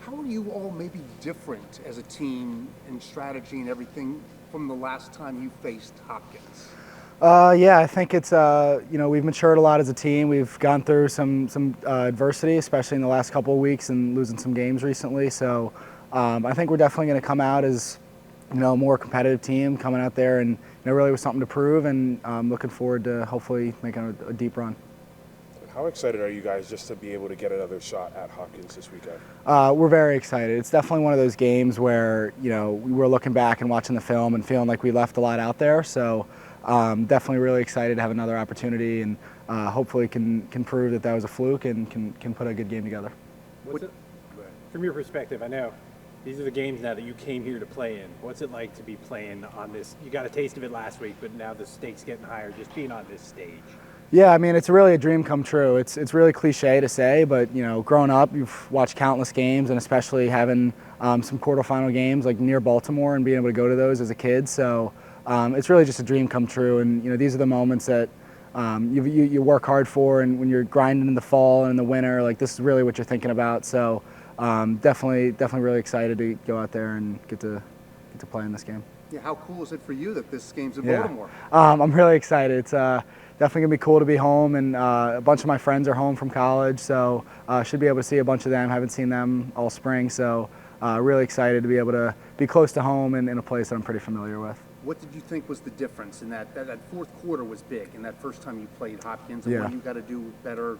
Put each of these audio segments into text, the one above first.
How are you all maybe different as a team in strategy and everything from the last time you faced Hopkins? Yeah, I think it's we've matured a lot as a team. We've gone through some adversity, especially in the last couple of weeks, and losing some games recently. So I think we're definitely going to come out as a more competitive team, coming out there and really with something to prove. And looking forward to hopefully making a deep run. How excited are you guys just to be able to get another shot at Hopkins this weekend? We're very excited. It's definitely one of those games where we were looking back and watching the film and feeling like we left a lot out there. So definitely really excited to have another opportunity, and hopefully can prove that was a fluke and can put a good game together. From your perspective, I know these are the games now that you came here to play in. What's it like to be playing on this? You got a taste of it last week, but now the stakes getting higher just being on this stage. Yeah, I mean, it's really a dream come true. It's really cliche to say, but growing up, you've watched countless games, and especially having some quarterfinal games like near Baltimore and being able to go to those as a kid. So it's really just a dream come true, and these are the moments that you work hard for, and when you're grinding in the fall and in the winter, like this is really what you're thinking about. So definitely really excited to go out there and get to play in this game. Yeah, how cool is it for you that this game's in Baltimore? I'm really excited. It's definitely gonna be cool to be home, and a bunch of my friends are home from college, so should be able to see a bunch of them. Haven't seen them all spring, so really excited to be able to be close to home and in a place that I'm pretty familiar with. What did you think was the difference in that fourth quarter was big, and that first time you played Hopkins, and what you got to do better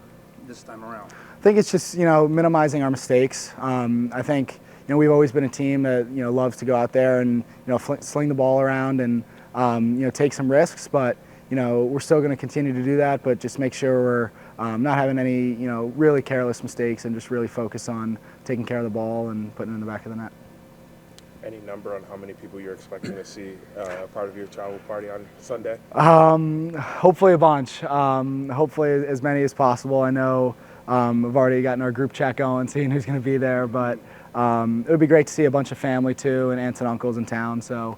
this time around? I think it's just minimizing our mistakes. I think we've always been a team that loves to go out there and sling the ball around and take some risks, but we're still going to continue to do that, but just make sure we're not having any really careless mistakes, and just really focus on taking care of the ball and putting it in the back of the net. Any number on how many people you're expecting to see part of your childhood party on Sunday? Hopefully a bunch. Hopefully as many as possible. I know I've already gotten our group chat going, seeing who's going to be there, but it would be great to see a bunch of family too, and aunts and uncles in town. So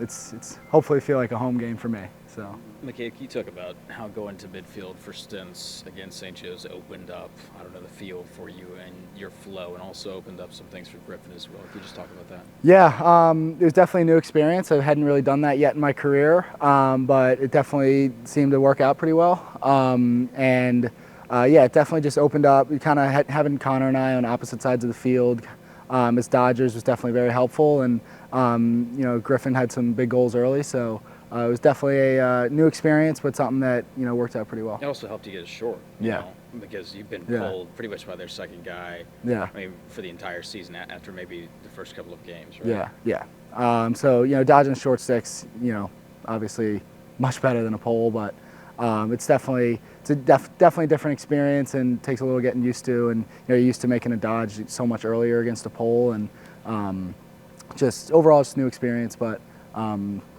it's hopefully feel like a home game for me. So. McCabe, can you talk about how going to midfield for stints against St. Joe's opened up, the field for you and your flow, and also opened up some things for Griffin as well? Can you just talk about that? Yeah, it was definitely a new experience. I hadn't really done that yet in my career, but it definitely seemed to work out pretty well. It definitely just opened up. We kind of having Connor and I on opposite sides of the field as Dodgers was definitely very helpful, and Griffin had some big goals early, so it was definitely a new experience, but something that worked out pretty well. It also helped you get a short, because you've been pulled pretty much by their second guy. Yeah. I mean, for the entire season after maybe the first couple of games, right? Yeah. So dodging short sticks, obviously much better than a pole, but it's definitely a different experience, and takes a little getting used to. And you're used to making a dodge so much earlier against a pole, and just overall it's a new experience, but.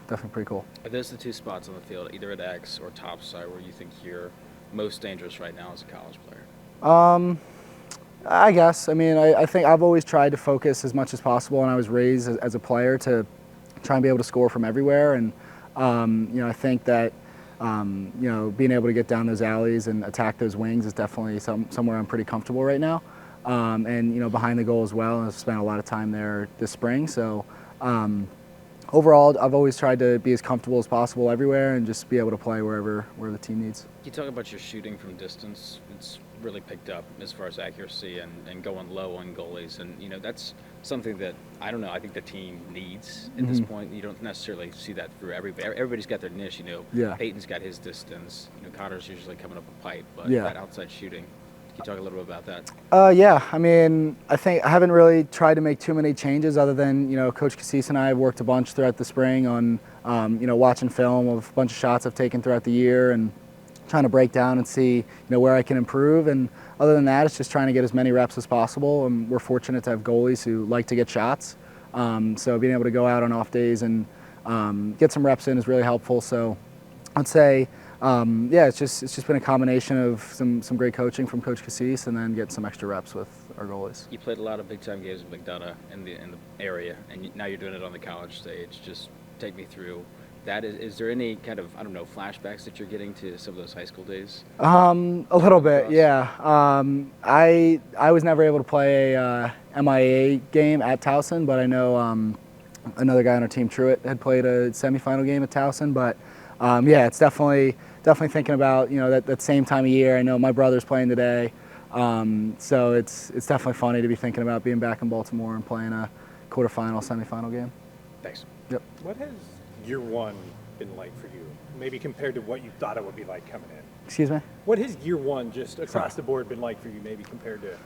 Definitely pretty cool. Are those the two spots on the field, either at X or topside, where you think you're most dangerous right now as a college player? I guess. I mean, I think I've always tried to focus as much as possible, and I was raised as a player to try and be able to score from everywhere. And I think that being able to get down those alleys and attack those wings is definitely somewhere I'm pretty comfortable right now. And behind the goal as well. And I've spent a lot of time there this spring, so. Overall, I've always tried to be as comfortable as possible everywhere, and just be able to play where the team needs. Can you talk about your shooting from distance? It's really picked up as far as accuracy and going low on goalies, and that's something that I think the team needs at this point. You don't necessarily see that through everybody. Everybody's got their niche. Peyton's got his distance. Connor's usually coming up a pipe, but that outside shooting. Can you talk a little bit about that? Yeah, I mean, I think I haven't really tried to make too many changes, other than Coach Cassis and I have worked a bunch throughout the spring on watching film of a bunch of shots I've taken throughout the year, and trying to break down and see where I can improve. And other than that, it's just trying to get as many reps as possible. And we're fortunate to have goalies who like to get shots, so being able to go out on off days and get some reps in is really helpful. So I'd say. It's just been a combination of some great coaching from Coach Cassis, and then getting some extra reps with our goalies. You played a lot of big time games with McDonough in the area, and now you're doing it on the college stage. Just take me through that. Is there any kind of, I don't know, flashbacks that you're getting to some of those high school days? A little bit, Across? yeah. I was never able to play a MIA game at Towson, but I know another guy on our team, Truitt, had played a semifinal game at Towson. But yeah, it's definitely thinking about that same time of year. I know my brother's playing today, so it's definitely funny to be thinking about being back in Baltimore and playing a quarterfinal, semifinal game. Thanks. Yep. What has year one been like for you? Maybe compared to what you thought it would be like coming in. Excuse me? What has year one just across the board been like for you, maybe compared to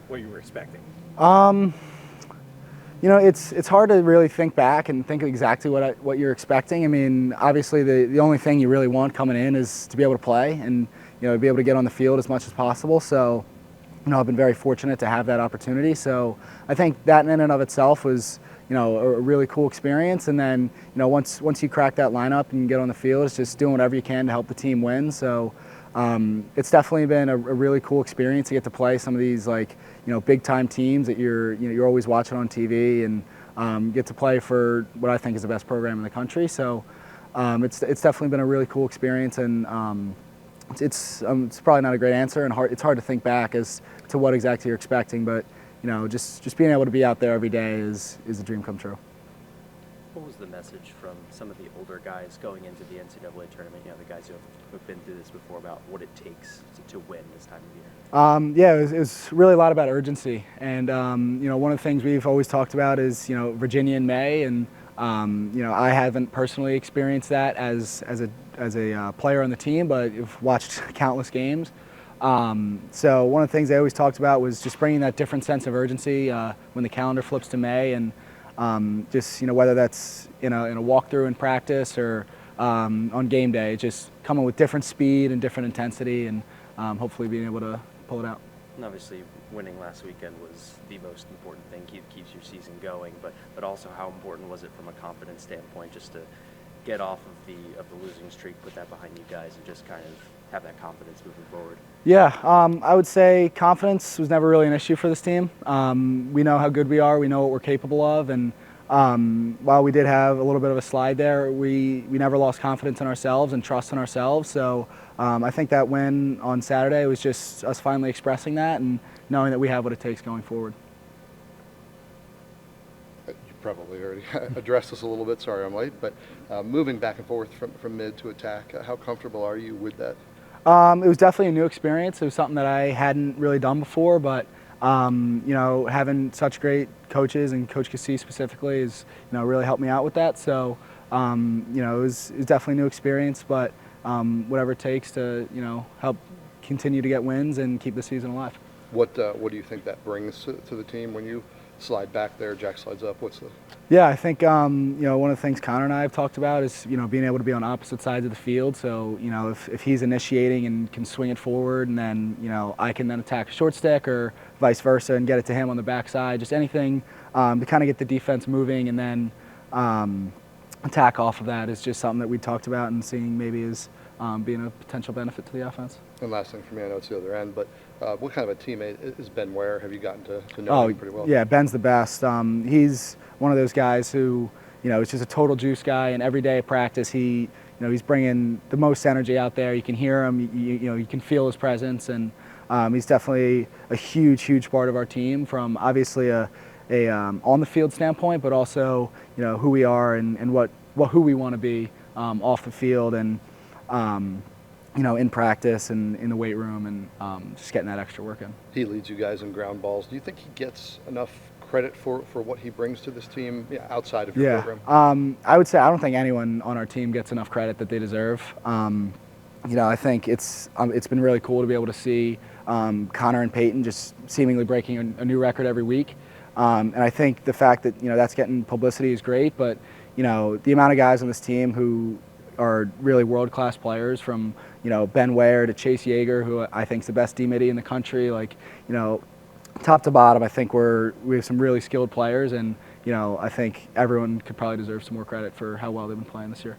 what you were expecting? It's hard to really think back and think of exactly what you're expecting. I mean, obviously the only thing you really want coming in is to be able to play and be able to get on the field as much as possible. So, I've been very fortunate to have that opportunity. So I think that in and of itself was a really cool experience. And then once you crack that lineup and get on the field, it's just doing whatever you can to help the team win. So it's definitely been a really cool experience to get to play some of these big time teams that you're always watching on TV and get to play for what I think is the best program in the country. So it's definitely been a really cool experience, and it's probably not a great answer, and it's hard to think back as to what exactly you're expecting, but just being able to be out there every day is a dream come true. What was the message from some of the older guys going into the NCAA tournament, the guys who've been through this before, about what it takes to win this time of year? Yeah, it was really a lot about urgency, and one of the things we've always talked about is Virginia in May, and I haven't personally experienced that as a player on the team, but I've watched countless games. So one of the things they always talked about was just bringing that different sense of urgency when the calendar flips to May, and just whether that's in a walkthrough in practice or on game day, just coming with different speed and different intensity, and hopefully being able to pull it out. And obviously, winning last weekend was the most important thing, keeps your season going. But also, how important was it from a confidence standpoint, just to get off of the losing streak, put that behind you guys, and just kind of have that confidence moving forward? Yeah, I would say confidence was never really an issue for this team. We know how good we are, we know what we're capable of, and while we did have a little bit of a slide there, we never lost confidence in ourselves and trust in ourselves. So I think that win on Saturday was just us finally expressing that and knowing that we have what it takes going forward. You probably already addressed this a little bit, sorry I'm late, but moving back and forth from mid to attack, how comfortable are you with that? It was definitely a new experience. It was something that I hadn't really done before, but having such great coaches, and Coach Cassie specifically, has really helped me out with that. So it was definitely a new experience, but whatever it takes to help continue to get wins and keep the season alive. What do you think that brings to the team when you slide back there, Jack slides up? Yeah, I think one of the things Connor and I have talked about is being able to be on opposite sides of the field. So if he's initiating and can swing it forward, and then I can then attack a short stick, or vice versa, and get it to him on the backside. Just anything to kind of get the defense moving, and then attack off of that is just something that we talked about and seeing maybe as being a potential benefit to the offense. And last thing for me, I know it's the other end, but what kind of a teammate is Ben Ware? Have you gotten to know him pretty well? Yeah, Ben's the best. He's one of those guys who, is just a total juice guy, and every day at practice he's bringing the most energy out there. You can hear him, you can feel his presence, and he's definitely a huge part of our team, from obviously a on the field standpoint, but also who we are and who we want to be off the field, and in practice and in the weight room, and just getting that extra work in. He leads you guys in ground balls. Do you think he gets enough credit for what he brings to this team outside of your program? I would say I don't think anyone on our team gets enough credit that they deserve. I think it's been really cool to be able to see Connor and Peyton just seemingly breaking a new record every week. And I think the fact that that's getting publicity is great, but the amount of guys on this team who are really world-class players, from Ben Ware to Chase Yeager, who I think is the best D-midi in the country, top to bottom, I think we have some really skilled players, and I think everyone could probably deserve some more credit for how well they've been playing this year.